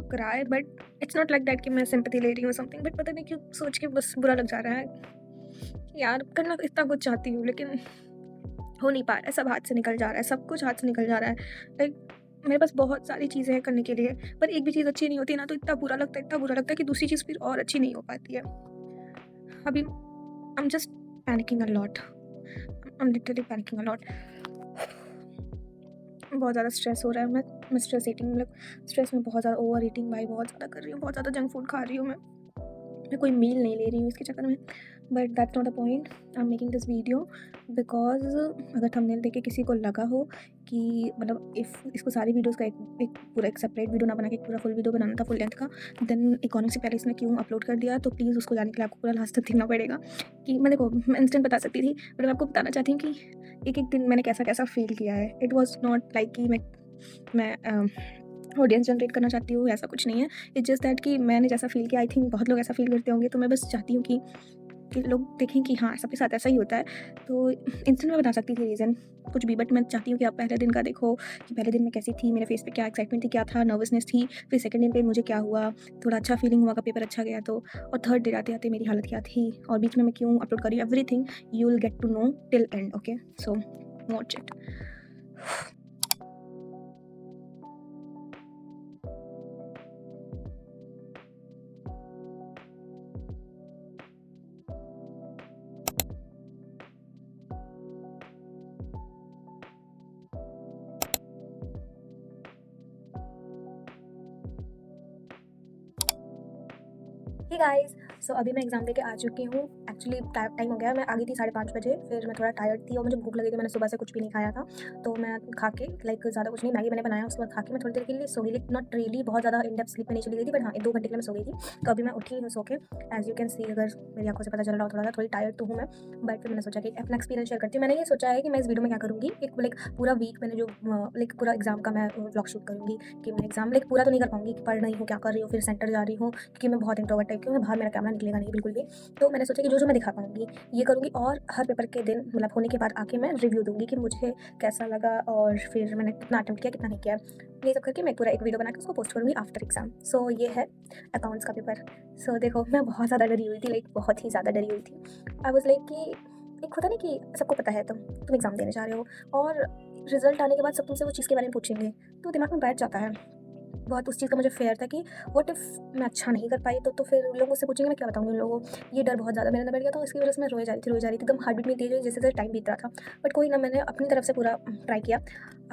Cry, but it's not like that कि मैं sympathy ले रही हूँ समथिंग, बट पता नहीं क्यों सोच के बस बुरा लग जा रहा है कि यार करना तो इतना कुछ चाहती हूँ लेकिन हो नहीं पा रहा है, सब हाथ से निकल जा रहा है, सब कुछ हाथ से निकल जा रहा है। लाइक मेरे पास बहुत सारी चीज़ें हैं करने के लिए, पर एक भी चीज़ अच्छी नहीं होती ना, तो इतना बुरा लगता है, इतना बुरा लगता है कि दूसरी चीज़ फिर और अच्छी नहीं हो पाती है। अभी I am just panicking a lot, I am literally panicking a lot. बहुत ज़्यादा स्ट्रेस हो रहा है, मैं स्ट्रेस ईटिंग, मतलब स्ट्रेस में बहुत ज़्यादा ओवर ईटिंग भाई बहुत ज़्यादा कर रही हूँ, बहुत ज़्यादा जंक फूड खा रही हूँ मैं कोई मील नहीं ले रही हूँ इसके चक्कर में। But that's not a point, I am making this video because अगर थंबनेल देख के किसी को लगा हो कि मतलब इफ़ इसको सारी वीडियोज़ का एक पूरा एक सेपरेट वीडियो ना बना के एक पूरा फुल वीडियो बनाना था फुल लेंथ का, देन इकोनॉमिक से पहले इसने क्यों अपलोड कर दिया, तो प्लीज़ उसको जाने के लिए आपको पूरा लास्ट तक देखना पड़ेगा। कि मैं देखो मैं इंस्टेंट बता सकती थी, बट मैं आपको बताना चाहती हूँ कि एक एक दिन मैंने कैसा कैसा फील किया है। इट वॉज नॉट लाइक कि मैं ऑडियंस जनरेट करना चाहती हूँ, ऐसा कुछ नहीं है। इट्स जस्ट दैट कि मैंने जैसा फ़ील किया, आई थिंक बहुत लोग ऐसा फ़ील करते होंगे, तो मैं बस चाहती हूँ कि लोग देखें कि हाँ, सबके साथ ऐसा ही होता है। तो इंस्टेंट में बता सकती थी रीज़न कुछ भी, बट मैं चाहती हूँ कि आप पहले दिन का देखो कि पहले दिन मैं कैसी थी, मेरे फेस पे क्या एक्साइटमेंट थी, क्या था, नर्वसनेस थी, फिर सेकंड दिन पे मुझे क्या हुआ, थोड़ा अच्छा फीलिंग हुआ का पेपर अच्छा गया तो, और थर्ड डे आते-आते मेरी हालत क्या थी, और बीच में मैं क्यों अपलोड कर रही हूँ, everything you will get to know till end, okay? So watch it. Hey guys, so अभी मैं एग्ज़ाम देके आ चुकी हूँ। एक्चुअली टाइम हो गया, मैं आ गई थी 5:30 बजे, फिर मैं थोड़ा टायर्ड थी और मुझे भूख लगी थी, मैंने सुबह से कुछ भी नहीं खाया था। तो मैं खा के लाइक ज़्यादा कुछ नहीं, मैगी मैंने बनाया, उसके बाद खा के मैं थोड़ी देर के लिए सो गई, लाइक नॉट रियली बहुत ज़्यादा इन डेप्थ स्लीप में नहीं चली गई थी, बट हाँ 1-2 घंटे के लिए मैं सो गई थी। तो अभी मैं उठी हूँ सो के, एज़ यू कैन सी, अगर मेरी आँखों से पता चल रहा हो थोड़ा-सा, थोड़ी टायर्ड तो हूँ मैं। बट फिर मैंने सोचा कि अपना एक्सपीरियंस शेयर करती हूँ। मैंने ये सोचा है कि मैं इस वीडियो में क्या करूँगी, एक लाइक पूरा वीक मैंने जो लाइक पूरा एग्ज़ाम का मैं व्लॉग शूट करूँगी कि मैं एग्ज़ाम लाइक पूरा तो नहीं कर पाऊँगी कि पढ़ रही हूँ, क्या कर रही हूँ, फिर सेंटर जा रही हूँ, क्योंकि मैं बहुत इंट्रोवर्ट टाइप की हूँ, बाहर मेरा कैमरा निकलेगा नहीं बिल्कुल भी। तो मैंने सोचा कि जो-जो मैं दिखा पाऊँगी, ये करूँगी, और हर पेपर के दिन मतलब होने के बाद आके मैं रिव्यू दूँगी कि मुझे कैसा लगा और फिर मैंने कितना अटेम्प्ट किया, कितना नहीं किया। ये सब करके मैं पूरा एक वीडियो बना के उसको पोस्ट करूँगी आफ्टर एग्ज़ाम। सो ये है अकाउंट्स का पेपर। सो देखो मैं बहुत ज़्यादा डरी हुई थी, लाइक बहुत ही ज़्यादा डरी हुई थी। आई वाज़ लाइक कि एक होता है ना कि सबको पता है तुम एग्ज़ाम देने जा रहे हो और रिज़ल्ट आने के बाद सब तुमसे वो चीज़ के बारे में पूछेंगे, तो दिमाग में बैठ जाता है। बहुत उस चीज़ का मुझे फ़ियर था कि व्हाट इफ़ मैं अच्छा नहीं कर पाई, तो फिर लोग मुझसे पूछेंगे, मैं क्या बताऊँगी उन लोगों को। ये डर बहुत ज़्यादा मेरे अंदर बैठ गया, तो इसकी वजह से मैं रोई जा रही थी, एकदम हार्ट बीट मेरी तेज़ हुई, जैसे-जैसे टाइम बीत रहा था। बट कोई ना, मैंने अपनी तरफ से पूरा ट्राई किया।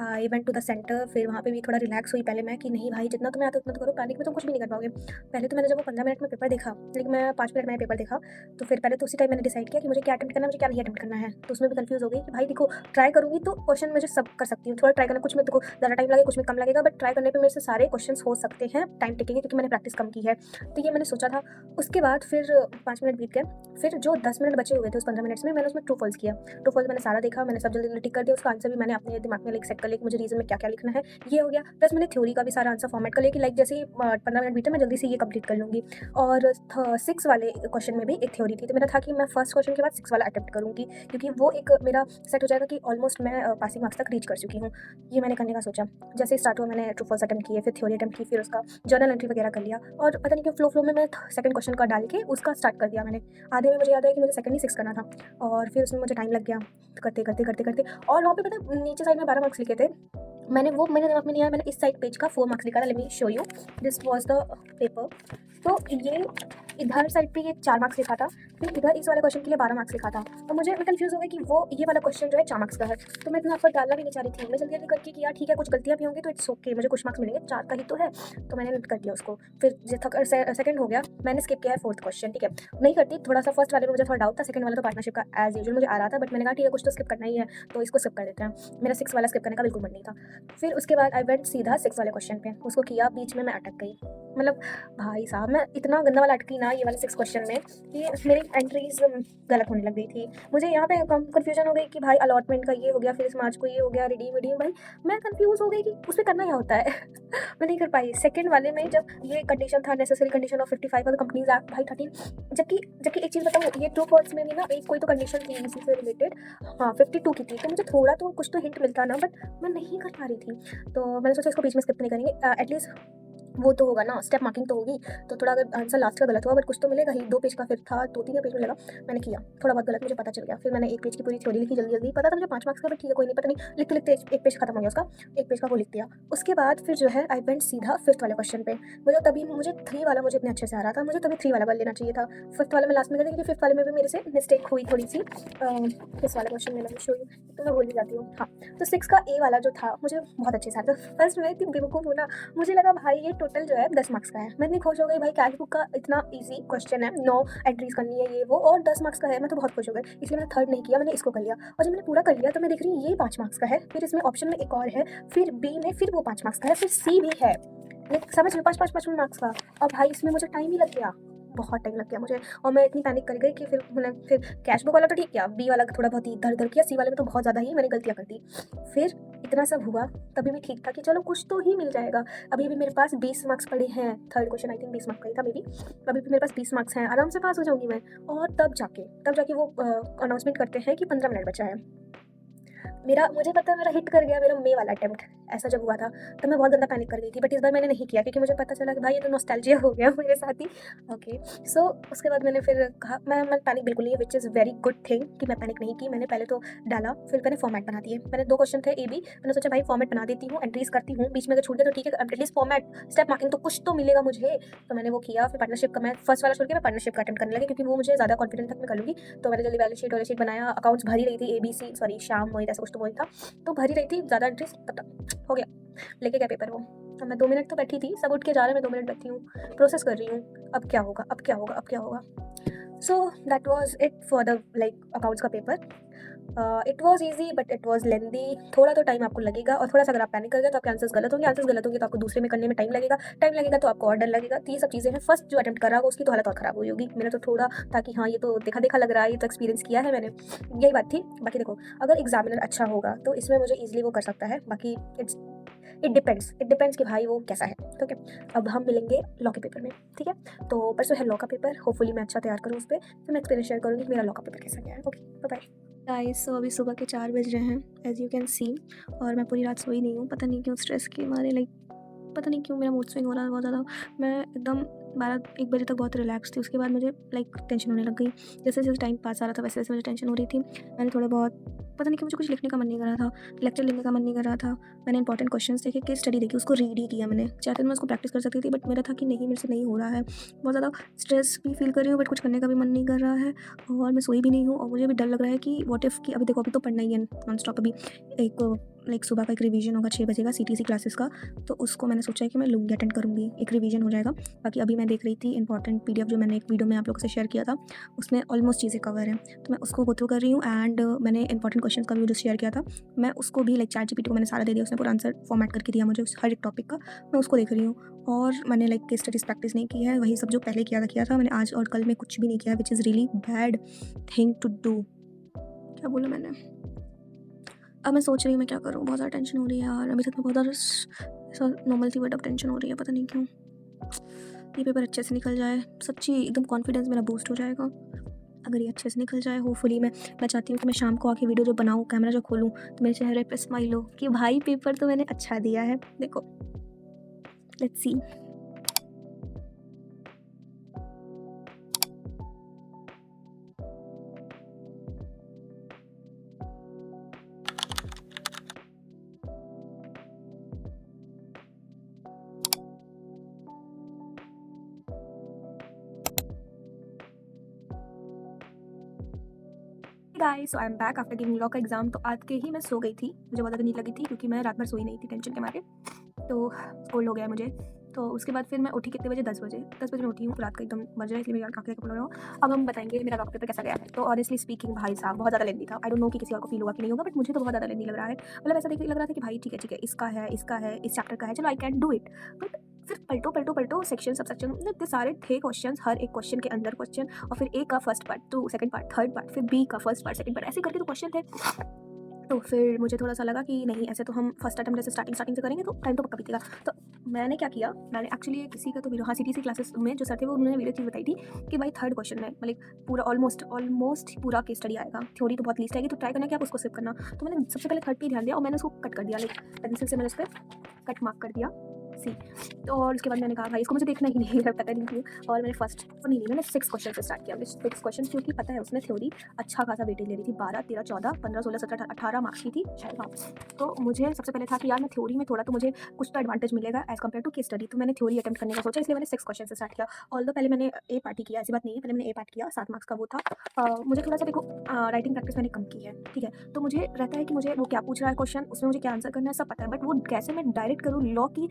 I went to the centre, फिर वहाँ पे भी थोड़ा रिलैक्स हुई पहले मैं कि नहीं भाई, जितना तुम्हें आता है उतना तो करो, पैनिक में तुम कुछ भी नहीं कर पाओगे। पहले तो मैंने जब वो 15 मिनट में पेपर देखा, लेकिन मैं 5 मिनट में पेपर देखा, तो फिर पहले तो उसी टाइम मैंने डिसाइड किया कि मुझे क्या अटेम्प्ट करना है, मुझे क्या नहीं अटेम्प्ट करना है। तो उसमें भी कन्फ्यूज़ हो गई कि भाई देखो, ट्राई करूँगी तो क्वेश्चन मुझे सब कर सकती हूँ। थोड़ा ट्राई करना, कुछ में देखो ज़्यादा टाइम लगे, कुछ में कम लगेगा, बट ट्राई करने पे मेरे से सारे क्वेश्चंस हो सकते हैं, टाइम टिकेंगे क्योंकि मैंने प्रैक्टिस कम की है। तो ये मैंने सोचा था। उसके बाद फिर 5 मिनट बीत गए, फिर जो 10 मिनट बचे हुए थे उस 15 मिनट्स में, मैंने उसमें ट्रू फॉल्स किया। ट्रू फॉल्स मैंने सारा देखा, मैंने सब जल्दी-जल्दी टिक कर दिया, उसका आंसर भी मैंने अपने दिमाग में लाइक सेट कर लिया कि मुझे रीज़न में क्या-क्या लिखना है, ये हो गया। प्लस मैंने थ्योरी का भी सारा आंसर फॉर्मेट कर लिया कि लाइक जैसे ही 15 मिनट बीते मैं जल्दी से ये कंप्लीट कर लूँगी। और 6 वाले क्वेश्चन में भी एक थ्योरी थी, तो मेरा था कि मैं फर्स्ट क्वेश्चन के बाद 6 वाला अटेम्प्ट करूँगी, क्योंकि वो एक मेरा सेट हो जाएगा कि ऑलमोस्ट मैं पासिंग मार्क्स तक रीच कर चुकी हूँ। ये मैंने करने का सोचा। जैसे ही स्टार्ट हुआ, मैंने ट्रू फॉल्स अटेम्प्ट किए, फिर थ्योरी अटेम्प्ट की, फिर उसका जर्नल एंट्री वगैरह कर लिया, और पता नहीं क्यों फ्लो में मैं सेकंड क्वेश्चन का डाल के उसका स्टार्ट कर दिया मैंने। आधे में मुझे याद है कि मुझे सेकंड ही 6 करना था, और फिर उसमें मुझे टाइम लग गया करते, और वहाँ पे पता है नीचे साइड में 12 मार्क्स लिखे थे। मैंने वो मेरे दिमाग में नहीं आया, मैंने इस साइड पेज का 4 मार्क्स लिखा था। Let me show you, this was the paper. तो ये इधर साइड पे ये 4 मार्क्स लिखा था, फिर इधर इस वाले क्वेश्चन के लिए 12 मार्क्स लिखा था। तो मैं कन्फ्यूज़ हो गई कि वो ये वाला क्वेश्चन जो है 4 मार्क्स का है, तो मैं इतना एफर्ट डालना भी नहीं चाह रही थी। मैं जल्दी-जल्दी करके कि यार ठीक है, कुछ गलतियाँ भी होंगी तो इट्स ओके, मुझे कुछ मार्क्स मिलेंगे, 4 का ही तो है, तो मैंने कर दिया उसको। फिर सेकंड हो गया, मैंने स्किप किया है 4th क्वेश्चन, ठीक है। नहीं करती, थोड़ा-सा फर्स्ट वाले में मुझे थोड़ा डाउट था, सेकंड वाला तो पार्टनरशिप का एज़ यूजुअल मुझे आ रहा था, बट मैंने कहा ठीक है, कुछ तो स्किप करना ही है, तो इसको स्किप कर देते हैं। मेरा 6 वाला स्किप करने का बिल्कुल मन नहीं था। फिर उसके बाद आई वेंट सीधा 6 वाले क्वेश्चन पे, उसको किया, बीच में मैं अटक गई। मतलब भाई साहब, मैं इतना गंदा वाला अटकी ना ये वाले 6 क्वेश्चन में कि मेरी एंट्रीज़ गलत होने लग गई थी। मुझे यहाँ पे कन्फ्यूजन हो गई कि भाई अलॉटमेंट का ये हो गया, फिर इस मार्च को ये हो गया, रिडीम भाई मैं कन्फ्यूज़ हो गई कि उसमें करना क्या होता है। मैं नहीं कर पाई। सेकंड वाले में जब ये कंडीशन था, necessary condition of 55 of the companies act भाई 13, जबकि जबकि एक चीज़ बताऊँ, ये ट्रू फॉल्स में भी ना एक कोई तो कंडीशन थी इसी से रिलेटेड, हाँ 52 की थी, तो मुझे थोड़ा तो कुछ तो हिंट मिलता ना, बट मैं नहीं कर पा रही थी। तो मैंने सोचा इसको बीच में स्किप नहीं करेंगे, एटलीस्ट वो तो होगा ना, स्टेप मार्किंग तो होगी। तो थोड़ा अगर आंसर लास्ट का गलत हुआ बट कुछ तो मिलेगा ही। 2 पेज का फिर था, 2-3 पेज में लगा, मैंने किया। थोड़ा बहुत गलत मुझे पता चल गया। फिर मैंने 1 पेज की पूरी थ्योरी लिखी जल्दी-जल्दी। पता था मुझे 5 मार्क्स का, बट ठीक है कोई नहीं, पता नहीं लिखते-लिखते 1 पेज खत्म हो गया उसका। 1 पेज का वो लिख दिया। उसके बाद फिर जो है आई वेंट सीधा 5th वाले क्वेश्चन पे। मुझे 3 वाला मुझे इतने अच्छे से आ रहा था, मुझे तभी 3 वाला कर लेना चाहिए था। 5th वाले में लास्ट में कर दिया, क्योंकि 5th वाले में भी मेरे से मिस्टेक हुई थोड़ी-सी। किस वाले क्वेश्चन में, लेट मी शो यू, तो मैं भूल ही जाती हूँ। हाँ, तो 6 का ए वाला जो था मुझे बहुत अच्छे से आ रहा था। फर्स्ट में इतनी बेवकूफ़ हूँ ना, मुझे लगा भाई ये टोटल जो है 10 मार्क्स का है। मैं इतनी खुश हो गई, भाई कैश बुक का इतना ईज़ी क्वेश्चन है, 9 एंट्रीज़ करनी है ये वो, और 10 मार्क्स का है। मैं तो बहुत खुश हो गई, इसलिए मैंने थर्ड नहीं किया, मैंने इसको कर लिया। और जब मैंने पूरा कर लिया तो मैं देख रही हूँ ये 5 मार्क्स का है, फिर इसमें ऑप्शन में एक और है, फिर बी में फिर वो 5 मार्क्स का है, फिर सी भी है। ये समझ में 5-5 मार्क्स का। और भाई इसमें मुझे टाइम ही लग गया, बहुत टाइम लग गया मुझे। और मैं इतनी पैनिक कर गई कि फिर कैश बुक वाला तो ठीक किया, बी वाला थोड़ा बहुत ही इधर-उधर किया, सी वाले में तो बहुत ज़्यादा ही मैंने गलतियाँ कर दी। फिर इतना सब हुआ, तभी भी ठीक था कि चलो कुछ तो ही मिल जाएगा। अभी भी मेरे पास 20 मार्क्स पड़े हैं, third question I think 20 marks का ही था मे बी। अभी भी मेरे पास 20 मार्क्स हैं, आराम से पास हो जाऊँगी मैं। और तब जाके वो अनाउंसमेंट करते हैं कि 15 मिनट बचा है। मुझे पता है मेरा हिट कर गया, मेरा मे वाला अटेम्प्ट ऐसा जब हुआ था, तब मैं बहुत ज़्यादा पैनिक कर गई थी। बट इस बार मैंने नहीं किया, क्योंकि मुझे पता चला कि भाई ये तो नॉस्टैल्जिया हो गया मेरे साथ ही। ओके, सो उसके बाद मैंने फिर कहा, मैं पैनिक बिल्कुल नहीं, which is very good thing कि मैं पैनिक नहीं की। मैंने पहले तो डाला, फिर मैंने फॉर्मेट बना दिए। मैंने 2 क्वेश्चन थे ए बी, मैंने सोचा भाई फॉर्मेट बना देती हूँ, एंट्रीज़ करती हूँ, बीच में अगर छूट गया तो ठीक है, एटलीस्ट फॉर्मेट स्टेप मार्किंग तो कुछ तो मिलेगा मुझे। तो मैंने वो किया। फिर पार्टनरशिप का मैं फर्स्ट वाला छोड़ के मैं पार्टनरशिप का अटेम्प्ट करने लगी, क्योंकि वो मुझे ज़्यादा कॉन्फिडेंट था कि मैं कर लूँगी। तो मैंने जल्दी बैलेंस शीट बनाया, अकाउंट्स भर ही रही थी, ABC सॉरी श्याम मोहित ऐसा कुछ तो वही था। तो भर ही रही थी, ज़्यादा एंट्रीज़ पता हो गया। लेके गया पेपर वो। अब मैं 2 मिनट तो बैठी थी, सब उठ के जा रहे हैं, मैं 2 मिनट बैठी हूँ, प्रोसेस कर रही हूँ, अब क्या होगा, अब क्या होगा, अब क्या होगा? So that was it for the like accounts का पेपर। It was easy but it was lengthy. थोड़ा तो टाइम आपको लगेगा, और थोड़ा-सा अगर आप पैनिक कर गए तो आपके आंसर्स गलत होंगे तो आपको दूसरे में करने में टाइम लगेगा तो आपको और डर लगेगा। तो ये सब चीज़ें हैं। फर्स्ट जो अटेम्प्ट कर रहा होगा उसकी तो हालत और ख़राब हुई होगी। मेरा तो थोड़ा था कि हाँ, ये तो देखा-देखा लग रहा है, ये तो एक्सपीरियंस किया है मैंने, यही बात थी। बाकी देखो, अगर एग्ज़ामिनर अच्छा होगा तो इसमें मुझे ईज़िली वो कर सकता है, बाकी इट डिपेंड्स कि भाई वो कैसा है, ठीक है? अब हम मिलेंगे लॉ के पेपर में, ठीक है? तो परसों है लॉ का पेपर, होपफुली मैं अच्छा तैयार करूँ उस पे, फिर मैं एक्सपीरियंस शेयर करूँगी कि मेरा लॉ का पेपर कैसा गया है। Okay, bye-bye. गाइस, सो अभी सुबह के 4 बज रहे हैं, एज़ यू कैन सी, और मैं पूरी रात सोई नहीं हूँ। पता नहीं क्यों, स्ट्रेस के मारे, लाइक पता नहीं क्यों मेरा मूड स्विंग हो रहा है बहुत ज़्यादा। मैं एकदम 12-1 बजे तक बहुत रिलैक्स थी, उसके बाद मुझे लाइक टेंशन होने लग गई। जैसे-जैसे टाइम पास आ रहा था वैसे-वैसे मुझे टेंशन हो रही थी। मैंने थोड़ा बहुत, पता नहीं क्यों मुझे कुछ लिखने का मन नहीं कर रहा था, लेक्चर लिखने का मन नहीं कर रहा था। मैंने इंपॉर्टेंट क्वेश्चन्स देखे, केस स्टडी देखी, उसको रीड ही किया मैंने। चाहते तो मैं उसको प्रैक्टिस कर सकती थी, बट मेरा था कि नहीं, मेरे से नहीं हो रहा है। बहुत ज़्यादा स्ट्रेस भी फील कर रही हूँ, बट कुछ करने का भी मन नहीं कर रहा है, और मैं सोई भी नहीं हूँ, और मुझे भी डर लग रहा है कि व्हाट इफ़, कि अभी देखो, अभी तो पढ़ना ही है नॉन स्टॉप। अभी एक लाइक सुबह का एक रिवीजन होगा 6 बजे का, CTC क्लासेस का, तो उसको मैंने सोचा है कि मैं लूँगी, अटेंड करूँगी, एक रिवीजन हो जाएगा। बाकी अभी मैं देख रही थी इंपॉर्टेंट PDF जो मैंने एक वीडियो में आप लोगों से शेयर किया था, उसमें ऑलमोस्ट चीज़ें कवर हैं, तो मैं उसको गो थ्रू कर रही हूँ। एंड मैंने इंपॉर्टेंट क्वेश्चंस का वीडियो शेयर किया था, मैं उसको भी लाइक ChatGPT को मैंने सारा दे दिया, उसने पूरा आंसर फॉर्मेट करके दिया मुझे हर एक टॉपिक का, मैं उसको देख रही हूँ। और मैंने लाइक केस स्टडीज़ प्रैक्टिस नहीं की है, वही सब जो पहले किया था मैंने, आज और कल में कुछ भी नहीं किया, which is really bad thing to do. क्या बोला मैंने? अब मैं सोच रही हूँ मैं क्या करूँ, बहुत ज़्यादा टेंशन हो रही है यार। अभी तक मैं बहुत ज़्यादा ऐसा नॉर्मल सी वर्ड ऑफ टेंशन हो रही है, पता नहीं क्यों। ये पेपर अच्छे से निकल जाए, सच्ची एकदम कॉन्फिडेंस मेरा बूस्ट हो जाएगा। अगर ये अच्छे से निकल जाए, होपफुली मैं चाहती हूँ कि मैं शाम को आके वीडियो जो बनाऊँ, कैमरा जो खोलूँ, तो मेरे चेहरे पे स्माइल हो कि भाई पेपर तो मैंने अच्छा दिया है। देखो, let's see. Guys, so I am back after giving law का एग्जाम। तो आज के ही मैं सो गई थी, मुझे बहुत ज़्यादा नींद लगी थी, क्योंकि मैं रात भर सोई नहीं थी टेंशन के मारे, तो कोल्ड हो गया मुझे। तो उसके बाद फिर मैं उठी कितने बजे, 10 बजे मैं उठी हूँ, रात का एकदम बज रहा है, इसलिए मैं काफ़ी बोल रहा हूँ। अब हम बताएंगे मेरा डॉक्टर पेपर कैसा गया है। तो ऑनेस्टली स्पीकिंग भाई साहब बहुत ज़्यादा लेंदी था। आई डोंट नो कि किसी और को फील होगा कि नहीं होगा, बट मुझे तो बहुत ज़्यादा लेंदी लग रहा है। मतलब ऐसा देखने लग रहा था कि भाई ठीक है, इसका है, इस चैप्टर का है, चलो I can do it. But फिर पलटो सेक्शन सब सेक्शन, मतलब इतने सारे थे क्वेश्चंस, हर एक क्वेश्चन के अंदर क्वेश्चन, और फिर ए का फर्स्ट पार्ट, तो सेकंड पार्ट, थर्ड पार्ट, फिर बी का फर्स्ट पार्ट, सेकंड पार्ट, ऐसे करके तो क्वेश्चन थे। तो फिर मुझे थोड़ा-सा लगा कि नहीं, ऐसे तो हम फर्स्ट अटेम्प्ट जैसे स्टार्टिंग से करेंगे तो टाइम तो पक्का बीतेगा। तो मैंने क्या किया, मैंने एक्चुअली किसी का तो वीडियो, हाँ, CTC क्लासेस में जो सर थे वो उन्होंने वीडियो चीज़ बताई थी कि भाई थर्ड क्वेश्चन में मतलब पूरा ऑलमोस्ट पूरा केस स्टडी आएगा, थ्योरी तो बहुत लीस्ट आएगी, तो ट्राई करना कि आप उसको स्किप करना। तो मैंने सबसे पहले थर्ड पे ही ध्यान दिया, और मैंने उसको कट कर दिया, लाइक पेंसिल से मैंने उस पे कट मार्क कर दिया। सी। तो और उसके बाद मैंने कहा भाई इसको मुझे देखना ही नहीं है, पता नहीं क्यों। और मैंने फर्स्ट नहीं नहीं मैंने 6 क्वेश्चन से स्टार्ट किया। 6 क्वेश्चन, क्योंकि पता है उसमें थ्योरी अच्छा खासा वेटेज ले रही थी, 12, 13, 14, 15, 16, 17, 18 मार्क्स की थी शायद, हाँ। तो मुझे सबसे पहले था कि यार मैं थ्योरी में थोड़ा तो मुझे कुछ तो एडवांटेज मिलेगा as compare to case study, तो मैंने थ्योरी अटेम्प्ट करने का सोचा, इसलिए मैंने 6 क्वेश्चन से स्टार्ट किया। ऑल्दो पहले मैंने ए पार्ट ही किया, ऐसी बात नहीं है, पहले मैंने ए पार्ट किया, 7 मार्क्स का वो था। मुझे थोड़ा-सा देखो राइटिंग प्रैक्टिस मैंने कम की है, ठीक है? तो मुझे रहता है कि मुझे वो क्या पूछ रहा है क्वेश्चन, उसमें मुझे क्या आंसर करना है सब पता है, बट वो कैसे मैं डायरेक्ट करूँ लॉ की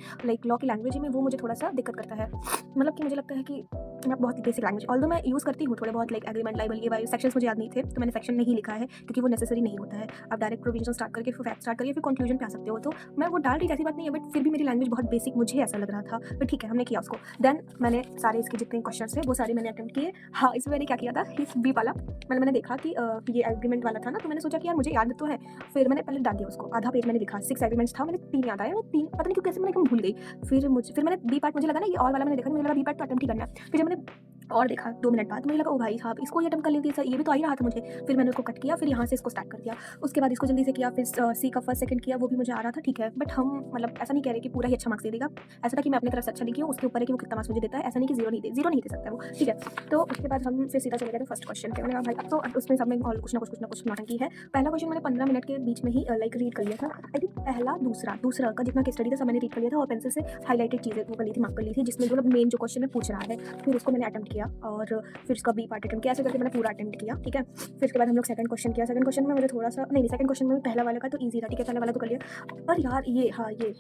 लैंग्वेज में, वो मुझे थोड़ा-सा दिक्कत करता है। मतलब कि मुझे लगता है कि मैं बहुत बेसिक लैंग्वेज, ऑल्दो मैं यूज़ करती हूँ थोड़े बहुत, लाइक एग्रीमेंट, लाइबल, ये वाले सेक्शंस मुझे याद नहीं थे, तो मैंने सेक्शन नहीं लिखा है क्योंकि वो नेसेसरी नहीं होता है। आप डायरेक्ट प्रोविजन स्टार्ट करके फिर फैक्ट स्टार्ट करिए, फिर कंक्लूजन पे आ सकते हो। तो मैं वो डाल रही थी, ऐसी बात नहीं है, बट फिर भी मेरी लैंग्वेज बहुत बेसिक मुझे ऐसा लग रहा था, बट ठीक है, हमने किया उसको। देन मैंने सारे इसके जितने क्वेश्चन थे वो सारे मैंने अटेम्प्ट किए। हाँ, इसमें मैंने क्या किया था, इस बी वाला मैंने देखा कि ये एग्रीमेंट वाला था ना, तो मैंने सोचा कि यार मुझे याद तो है, फिर मैंने पहले डाल दिया उसको, आधा पेज मैंने लिखा, 6 एग्रीमेंट्स था, मैंने 3 याद आया, मैं 3 पता नहीं क्यों कैसे मैंने एकदम भूल गई। फिर मैंने बी पार्ट, मुझे लगा ना ये और वाला मैंने देखा, मुझे लगा बी पार्ट तो अटेम्प्ट ही करना है। फिर जब मैंने और देखा 2 मिनट बाद, मुझे लगा ओ भाई साहब इसको ये अटेम्प्ट कर लेती है, ये भी तो आ ही रहा था मुझे। फिर मैंने उसको कट किया, फिर यहाँ से इसको स्टार्ट कर दिया। उसके बाद इसको जल्दी से किया, फिर सी का फर्स्ट सेकंड किया, वो भी मुझे आ रहा था, ठीक है। बट हम मतलब ऐसा नहीं कह रहे कि पूरा ही अच्छा मार्क्स दे देगा, ऐसा था कि मैं अपनी तरफ से अच्छा लिखी हूँ, उसके ऊपर है कि वो कितना मार्क्स मुझे देता है, ऐसा नहीं कि जीरो नहीं दे सकता वो, ठीक है। तो उसके बाद हम फिर सीधा चले गए थे फर्स्ट क्वेश्चन पे। मैंने कहा भाई अब तो उसमें सब में और कुछ ना कुछ नौटंकी है। पहला क्वेश्चन मैंने 15 मिनट के बीच में ही लाइक रीड कर लिया था। आई थिंक पहला दूसरा का जितना केस स्टडी था सब मैंने रीड कर लिया था, और पेंसिल से हाईलाइटेड चीज़ें वो कर ली थी, मार्क कर ली थी, जिसमें जो मेन जो क्वेश्चन में पूछ रहा है, फिर उसको मैंने अटेम्प्ट किया, और फिर उसका बी पार्ट अटेम्प्ट किया, ऐसे करके मैंने पूरा अटेम्प्ट किया, ठीक है। फिर उसके बाद हम लोग सेकंड क्वेश्चन किया। सेकंड क्वेश्चन में मुझे थोड़ा-सा नहीं, सेकंड क्वेश्चन में पहला वाला का तो ईज़ी था, ठीक है, पहला वाला तो कर लिया। पर यार ये हाँ, ये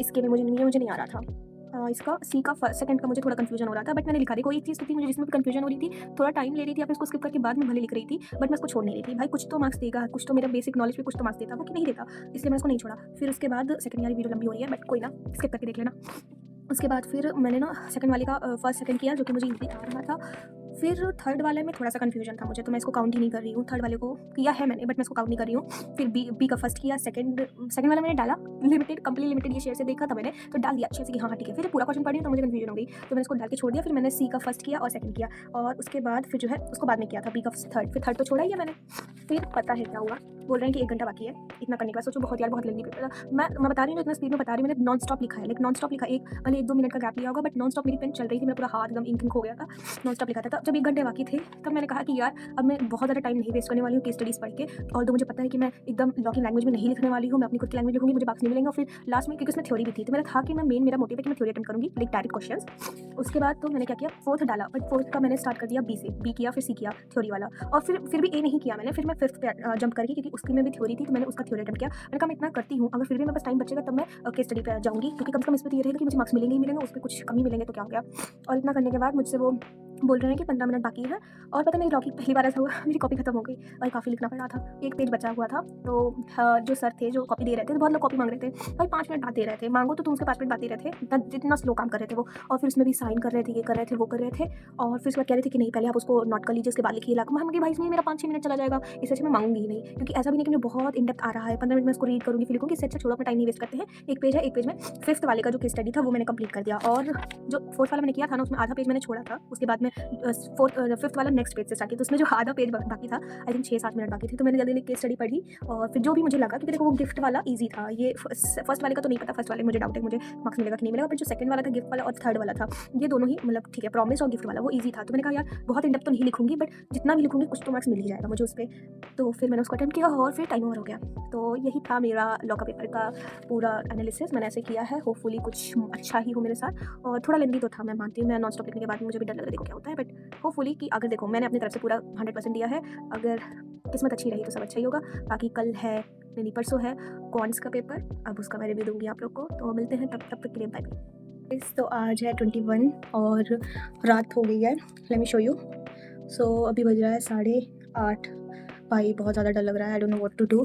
इसके में मुझे नहीं आ रहा था। इसका सी का सेकंड का मुझे थोड़ा कंफ्यूजन हो रहा था, बट मैंने लिखा, कोई एक चीज़ तो थी मुझे जिसमें भी कंफ्यूजन हो रही थी, थोड़ा टाइम ले रही थी, या फिर उसको स्किप करके बाद में भले लिख रही थी, बट मैं उसको छोड़ नहीं रही थी। भाई कुछ तो मार्क्स देगा, कुछ तो मेरा बेसिक नॉलेज पे कुछ तो मार्क्स देता, वो कि नहीं देता, इसलिए मैं उसको नहीं छोड़ा। फिर उसके बाद सेकंड वाली वीडियो लंबी हो रही है, बट कोई ना, स्किप करके देख लेना। उसके बाद फिर मैंने ना सेकंड वाले का फर्स्ट सेकंड किया, जो कि मुझे ईज़ी आ रहा था। फिर थर्ड वाले में थोड़ा-सा कन्फ्यूजन था मुझे, तो मैं इसको काउंट ही नहीं कर रही हूँ। थर्ड वाले को किया है मैंने, बट मैं इसको काउंट नहीं कर रही हूँ। फिर बी का फर्स्ट किया, सेकंड वाला मैंने डाला लिमिटेड, कंप्लीट लिमिटेड ये शेयर से देखा था मैंने, तो डाल दिया अच्छे से कि हाँ, हाँ, ठीक है। फिर जब पूरा क्वेश्चन पढ़ी तो मुझे कन्फ्यूजन हो गई, तो मैंने इसको डाल के छोड़ दिया। फिर मैंने सी का फर्स्ट किया और सेकंड किया, और उसके बाद फिर जो है उसको बाद में किया था बी का थर्ड। फिर थर्ड तो छोड़ा ही है मैंने। फिर पता है क्या हुआ, बोल रहे हैं कि 1 घंटा बाकी है इतना करने के बाद। सोचो बहुत यार, बहुत लेंदी पेपर था। मैं बता रही हूँ, इतना स्पीड में बता रही हूँ, मैंने नॉन स्टॉप लिखा है, लाइक नॉन स्टॉप लिखा, भले 1-2 मिनट का गैप लिया होगा, बट नॉन स्टॉप मेरी पेन चल रही थी, मेरा पूरा हाथ एकदम इंक हो गया था, नॉन स्टॉप लिखा था। तब जब 1 घंटे बाकी थे, तब मैंने कहा कि यार अब मैं बहुत ज़्यादा टाइम नहीं वेस्ट करने वाली हूँ केस स्टडीज़ पढ़ के, और तो मुझे पता है कि मैं एकदम लॉ की लैंग्वेज में नहीं लिखने वाली हूँ, मैं अपनी खुद की लैंग्वेज लिखूंगी, मुझे मार्क्स नहीं मिलेंगे। और फिर लास्ट में क्योंकि उसमें थ्योरी भी थी, तो मेरा था कि मेरा मोटिव है कि मैं थ्योरी अटेम्प्ट करूँगी, लाइक डायरेक्ट क्वेश्चंस। उसके बाद तो मैंने क्या किया, फोर्थ डाला, बट फोर्थ का मैंने स्टार्ट कर दिया बी से, बी किया, फिर सी किया थ्योरी वाला, और फिर भी ए नहीं किया मैंने। फिर मैं फिफ्थ पे जंप करके, क्योंकि उसकी में भी थ्योरी थी, तो मैंने उसका थ्योरी अटेम्प्ट किया। मैंने कहा मैं इतना करती हूँ, अगर फिर भी मेरे पास टाइम बचेगा तब मैं केस स्टडी पे जाऊँगी, क्योंकि कम से कम इस पे तो ये रहेगा कि मुझे मार्क्स मिलेंगे ही मिलेंगे, उस पे कुछ कम ही मिलेंगे तो क्या हो गया। और इतना करने के बाद मुझसे वो बोल रहे हैं कि 15 मिनट बाकी है, और पता है मेरी लॉ की पहली बार ऐसा हुआ मेरी कॉपी खत्म हो गई और काफ़ी लिखना पड़ रहा था, 1 पेज बचा हुआ था। तो जो सर थे जो कॉपी दे रहे थे, तो बहुत लोग कॉपी मांग रहे थे, भाई 5 मिनट बाद दे रहे थे, मांगो तो तुम उसके 5 मिनट बाद दे रहे थे, जितना स्लो काम कर रहे थे वो। और फिर उसमें भी साइन कर रहे थे, ये कर रहे थे, वो कर रहे थे, और फिर उसके बाद कह रहे थे कि नहीं पहले आप उसको नोट कर लीजिए, उसके बाद लिखिए लाख। मैं भाई इसमें मेरा 5-6 मिनट चला जाएगा, इससे अच्छा मैं मांगूंगी ही नहीं, क्योंकि ऐसा भी नहीं कि मुझे बहुत इन डेप्थ आ रहा है, 15 मिनट में उसको रीड करूँगी फिर लिखूँगी, इससे अच्छा छोड़ो, अपना टाइम नहीं वेस्ट करते हैं। 1 पेज है, 1 पेज में फिफ्थ वाले का जो केस स्टडी था वो मैंने कंप्लीट कर दिया, और जो फोर्थ वाला मैंने किया था ना, उसमें आधा पेज मैंने छोड़ा था। उसके बाद में फिफ्थ वाला नेक्स्ट पेज से स्टार्ट किया, तो उसमें जो आधा पेज बाकी था, आई थिंक 6-7 मिनट बाकी थे, तो मैंने जल्दी केस स्टडी पढ़ी। और फिर जो भी मुझे लगा, क्योंकि देखो वो गिफ्ट वाला ईजी था, ये फर्स्ट वाले का तो नहीं पता, फर्स्ट वाले मुझे डाउट है मुझे मार्क्स मिलेगा कि नहीं मिलेगा, बट जो सेकंड वाला था गिफ्ट वाला और थर्ड वाला था, ये दोनों ही मतलब ठीक है, प्रॉमिस और गिफ्ट वाला वो ईजी था। तो मैंने कहा यार बहुत इन डेप्थ तो नहीं लिखूंगी, बट जितना भी लिखूंगी कुछ तो मार्क्स मिल ही जाएगा मुझे उस पर। तो फिर मैंने उसको अटेम्प्ट किया, और फिर टाइम ओवर हो गया। तो यही था मेरा लॉ का पेपर का पूरा एनालिसिस, मैंने ऐसे किया है, होपफुली कुछ अच्छा ही हो मेरे साथ। और थोड़ा लेंदी तो था, मैं मानती हूँ, मैं नॉन स्टॉप लिखने के बाद मुझे भी डर लग रहा है देखो क्या होता है, बट होपफुली कि अगर देखो मैंने अपनी तरफ से पूरा 100% दिया है, अगर किस्मत अच्छी रही तो सब अच्छा ही होगा। बाकी कल है नहीं परसों है कॉन्स का पेपर, अब उसका मैं रिव्यू दूंगी आप लोग को, तो मिलते हैं तब तक के लिए, बाय बाय। तो आज है 21 और रात हो गई है, let me show you. So अभी बज रहा है 8:30। भाई बहुत ज़्यादा डर लग रहा है, I don't know what to do.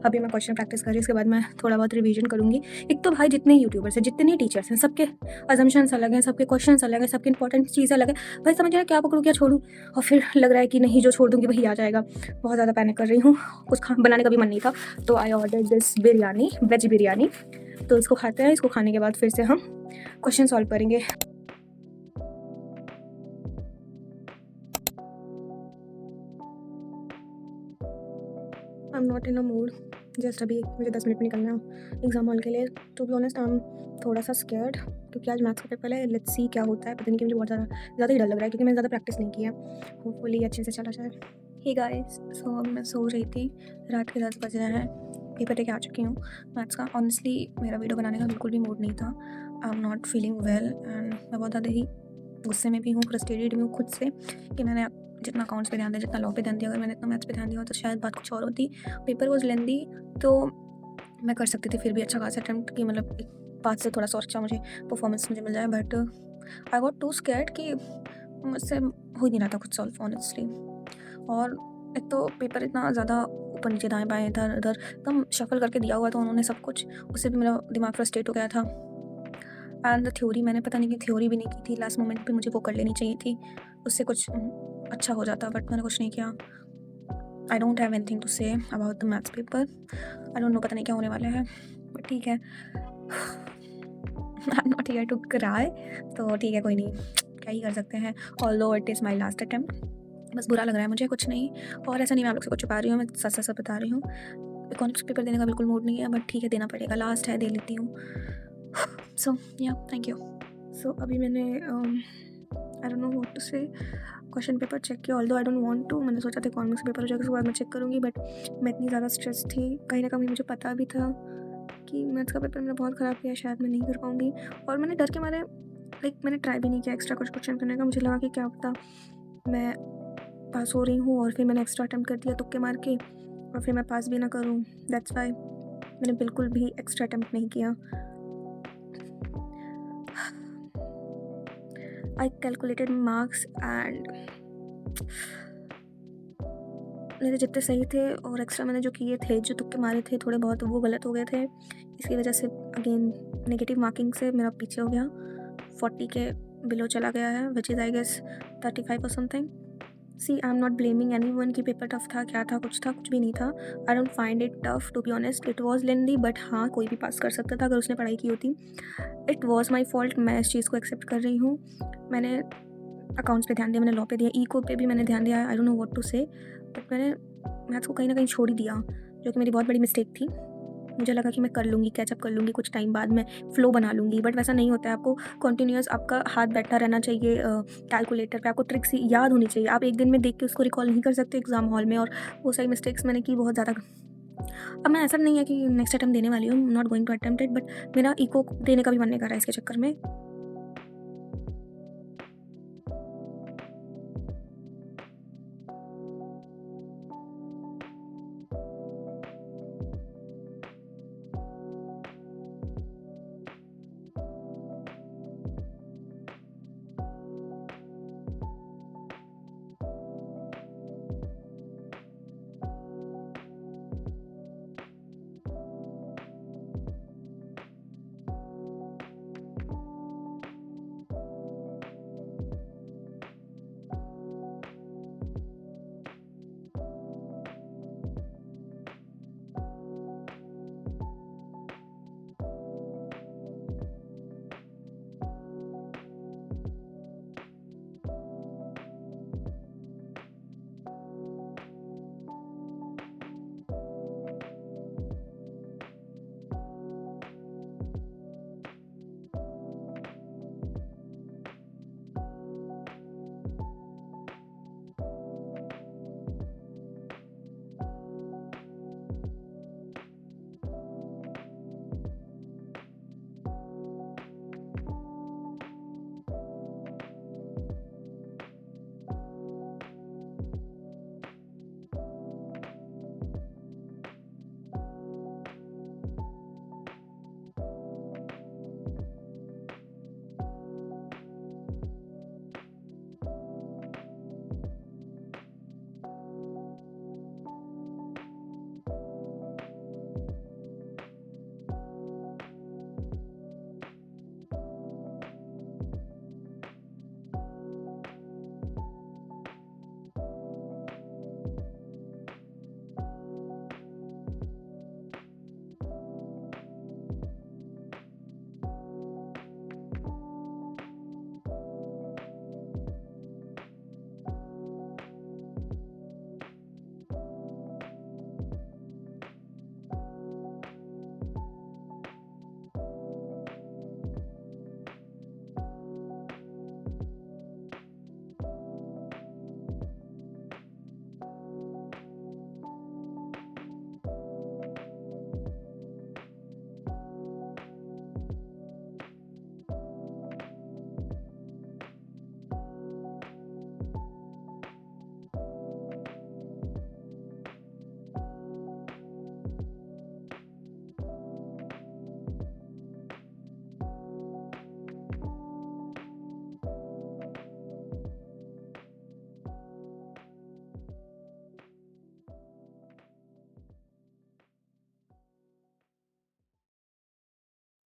अभी मैं क्वेश्चन प्रैक्टिस कर रही हूँ, इसके बाद मैं थोड़ा बहुत रिवीजन करूँगी। एक तो भाई जितने यूट्यूबर्स हैं, जितने टीचर्स हैं, सबके अजम्पशंस अलग हैं, सबके क्वेश्चंस अलग हैं, सबकी इंपॉर्टेंट चीज़ें अलग है। भाई समझ रहा है क्या पकड़ूँ क्या छोड़ूँ, और फिर लग रहा है कि नहीं जो छोड़ दूँगी वही आ जाएगा। बहुत ज़्यादा पैनिक कर रही हूँ, कुछ बनाने का भी मन नहीं था, तो I order this biryani, veg biryani. तो इसको खाते हैं, इसको खाने के बाद फिर से हम क्वेश्चन सॉल्व करेंगे। आई am not in a mood, just अभी मुझे 10 मिनट में निकलना है एग्ज़ाम हॉल के लिए। To be honest I am थोड़ा सा स्कैर्ड, क्योंकि आज मैथ्स का पेपर है। लेट्स सी क्या होता है। पता नहीं कि मुझे बहुत ज़्यादा ही डर लग रहा है, क्योंकि मैंने ज़्यादा प्रैक्टिस नहीं की है। होपफुली अच्छे से चला जाए। हे गाइस, सो मैं सो रही थी, रात के 10 बज रहे हैं, पेपर देके आ चुकी हूँ मैथ्स का। ऑनेस्टली मेरा वीडियो बनाने का बिल्कुल भी मूड नहीं था। आई am not feeling well and मैं बहुत ज़्यादा ही गुस्से में भी हूँ, फ्रस्ट्रेटेड भी हूँ खुद से कि मैंने जितना अकाउंट्स पे ध्यान दिया, जितना लॉ पे ध्यान दिया, अगर मैंने इतना मैथ्स पे ध्यान दिया तो शायद बात कुछ और होती। पेपर वॉज लेंदी, तो मैं कर सकती थी फिर भी अच्छा खासा अटेम्प्ट, कि मतलब एक पास से थोड़ा सा अच्छा मुझे परफॉर्मेंस मुझे मिल जाए। But I got too scared कि मुझसे हो ही नहीं रहा था कुछ सॉल्व ऑनेस्टली। और एक तो पेपर इतना ज़्यादा ऊपर नीचे दाएँ बाएँ इधर उधर एकदम शफल करके दिया हुआ था उन्होंने सब कुछ, उससे भी मेरा दिमाग फ्रस्ट्रेट हो गया था। एंड थ्योरी मैंने पता नहीं कि थ्योरी भी नहीं की थी, लास्ट मोमेंट पे मुझे वो कर लेनी चाहिए थी, उससे कुछ अच्छा हो जाता, बट मैंने कुछ नहीं किया। I don't have anything to say about the maths paper. I don't know पता नहीं क्या होने वाला है, बट ठीक है। I am not here to cry, तो ठीक है, कोई नहीं, क्या ही कर सकते हैं। Although it is my last attempt. बस बुरा लग रहा है मुझे, कुछ नहीं। और ऐसा नहीं मैं आप लोग से कुछ छुपा रही हूँ, मैं सच सच बता रही हूँ। इकोनॉमिक्स पेपर देने का बिल्कुल मूड नहीं है, बट ठीक है, देना पड़ेगा, लास्ट है, दे लेती हूँ। सो या थैंक यू। सो अभी मैंने I don't know what to say question paper check किया, although I don't want to. मैंने सोचा था इकोनॉमिक्स पेपर हो जाएगा उसके बाद मैं चेक करूँगी, बट मैं इतनी ज़्यादा स्ट्रेस थी, कहीं ना कहीं मुझे पता भी था कि मैथ्स का पेपर मैंने बहुत ख़राब किया, शायद मैं नहीं कर पाऊँगी। और मैंने डर के मारे मैंने ट्राई भी नहीं किया एक्स्ट्रा कुछ क्वेश्चन करने का। मुझे लगा कि क्या पता मैं पास हो रही हूँ, और फिर मैंने एक्स्ट्रा अटेम्प्ट कर दिया तुक्के मार के, और फिर मैं पास भी ना करूँ। दैट्स वाई मैंने बिल्कुल भी एक्स्ट्रा अटेम्प्ट नहीं किया। आई कैलकुलेटेड मार्क्स एंड मेरे जितने सही थे और एक्स्ट्रा मैंने जो किए थे, जो तुक्के मारे थे थोड़े बहुत, वो गलत हो गए थे। इसकी वजह से अगेन नेगेटिव मार्किंग से मेरा पीछे हो गया, 40 के बिलो चला गया है, विच इज़ आई गेस 35 और something. See I am not blaming anyone कि पेपर टफ था, क्या था, कुछ भी नहीं था। I don't find it tough to be honest, it was lengthy, but हाँ, कोई भी पास कर सकता था अगर उसने पढ़ाई की होती। इट वॉज माई फॉल्ट, मैं इस चीज़ को एक्सेप्ट कर रही हूँ। मैंने अकाउंट्स पे ध्यान दिया, मैंने लॉ पे दिया, इको पे भी मैंने ध्यान दिया। I don't know what to say, but मैंने मैथ्स को कहीं ना कहीं छोड़ ही दिया, जो कि मेरी बहुत बड़ी मिस्टेक थी। मुझे लगा कि मैं कर लूँगी, कैचअप कर लूँगी, कुछ टाइम बाद मैं फ़्लो बना लूँगी, बट वैसा नहीं होता है। आपको कंटिन्यूअस आपका हाथ बैठा रहना चाहिए कैलकुलेटर पे, आपको ट्रिक्स याद होनी चाहिए। आप एक दिन में देख के उसको रिकॉल नहीं कर सकते एग्ज़ाम हॉल में, और वो सारी मिस्टेक्स मैंने की बहुत ज़्यादा। अब मैं, ऐसा नहीं है कि नेक्स्ट अटेम्प्ट देने वाली हूँ, not going to attempt it, but मेरा इको देने का भी मन नहीं कर रहा है इसके चक्कर में।